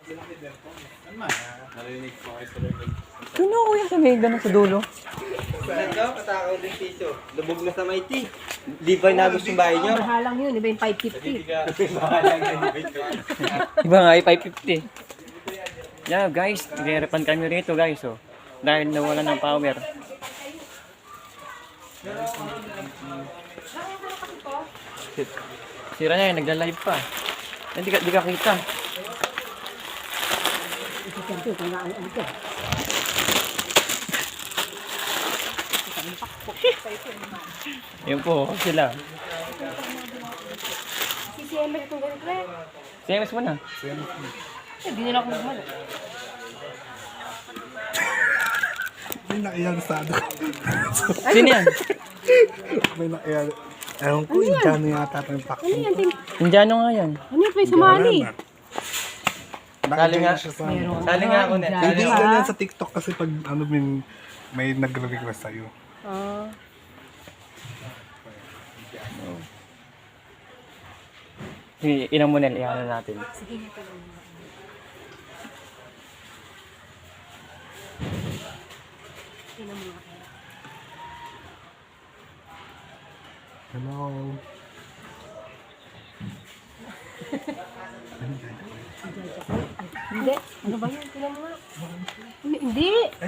Narinig ko kayo sa rinig. Sino kuya sa may ganun sa dulo? Saan ka? Patakaw din piso. Lubog na sa Mighty. Di ba nagos yung bahay nyo? Mahalang yun, iba yung 550. Iba nga ay 550. Yeah guys, nagre-repan kami rito guys oh. Dahil nawala ng power. Sira na yun, nagla-live pa. Di ka kita. Ito, kung ano ito. Yun po, sila. Si CMS itong ganito eh. CMS mo na. Hindi nila ako magmalo. May nakiyal sa ano. Sino yan? May nakiyal. Ewan ko, Indiano yata yung pack. Ano yan? Indiano nga yan. Ano yung may sumali? Sali nga. Siya sa Sali nga ako na. Hindi ganyan sa TikTok kasi pag ano may nagre-request sa'yo. Ah. Sige, ilang mo na iano natin. Sige na ito. Tingnan mo nga. Hello. Hindi. Ano ba yun? Tingnan mo nga. Hindi.